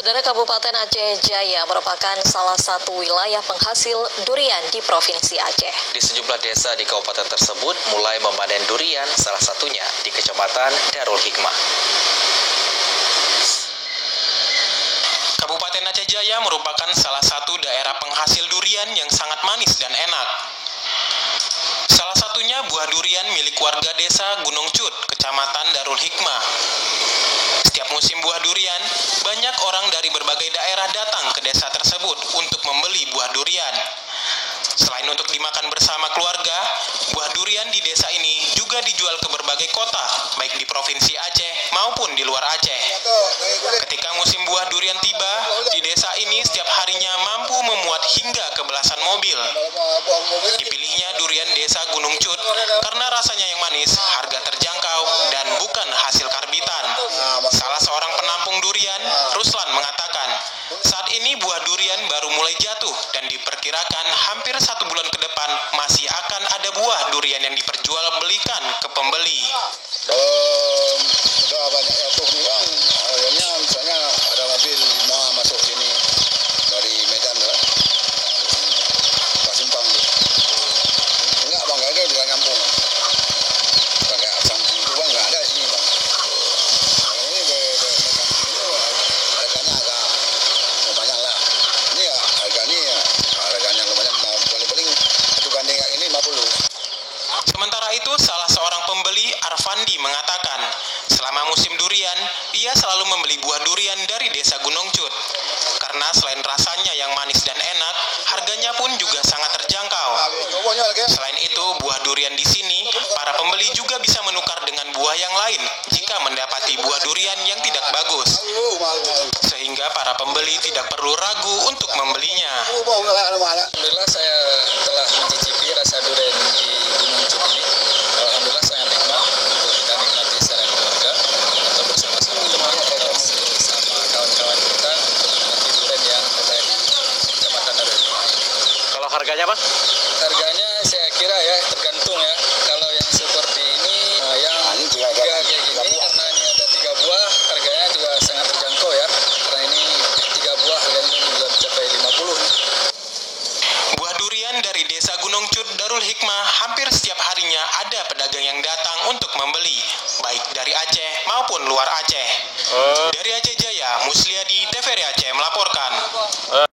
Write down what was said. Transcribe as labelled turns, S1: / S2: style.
S1: Saudara, Kabupaten Aceh Jaya merupakan salah satu wilayah penghasil durian di Provinsi Aceh.
S2: Di sejumlah desa di kabupaten tersebut mulai memanen durian, salah satunya di Kecamatan Darul Hikmah.
S3: Kabupaten Aceh Jaya merupakan salah satu daerah penghasil durian yang sangat manis dan enak. Salah satunya buah durian milik warga desa Gunung Cut, Kecamatan Darul Hikmah. Setiap musim buah durian, banyak orang dari berbagai daerah datang ke desa tersebut untuk membeli buah durian. Selain untuk dimakan bersama keluarga, buah durian di desa ini juga dijual ke berbagai kota, baik di Provinsi Aceh maupun di luar Aceh. Ketika musim buah durian tiba, di desa ini setiap harinya mampu memuat hingga ke belasan mobil. Dipilihnya durian desa Gunung Cut karena rasanya yang manis, harga terjangkau, dan bukan hasil karbitan. Salah seorang penampung durian, Ruslan, mengatakan, saat ini buah durian baru mulai jatuh dan diperkirakan hampir 1 bulan ke depan masih akan ada buah durian yang diperjualbelikan ke pembeli.
S4: Udah banyak jatuh nih bang, akhirnya misalnya ada mobil 5 masuk sini dari Medan kan, Pak Simpang tuh. Enggak bang, gak ada di dalam kampung. Pakai asam itu bang, gak ada sini bang. Ini harganya agak lumayan lah. Ini ya harganya lumayan, paling satu gandeng kayak ini 50.
S3: Sementara itu, salah seorang pembeli, Arfandi, mengatakan, selama musim durian, ia selalu membeli buah durian dari desa Gunung Cut. Karena selain rasanya yang manis dan enak, harganya pun juga sangat terjangkau. Selain itu, buah durian di sini, para pembeli juga bisa menukar dengan buah yang lain jika mendapati buah durian yang tidak bagus. Sehingga para pembeli tidak perlu ragu untuk membelinya.
S5: Alhamdulillah saya telah mencicipi rasa durian di Gunung Cut ini. Alhamdulillah sangat nikmat untuk kita nikmati secara keluarga atau bersama-sama teman-teman sama kawan-kawan kita untuk menikmati durian yang ada di Kecamatan Darul Hikmah ini.
S2: Kalau harganya Pak?
S5: Harganya saya kira ya tergantung ya. Kalau yang seperti ini yang tiga kayak gini karena ini ada 3 buah harganya juga sangat terjangkau ya. Karena ini 3 buah harganya juga mencapai 50 nih.
S3: Buah durian dari desa Gunung Cut Darul Hikmah hampir setiap harinya ada pedagang yang datang untuk membeli, baik dari Aceh maupun luar Aceh. Dari Aceh Jaya, Musliadi, TVRI Aceh melaporkan.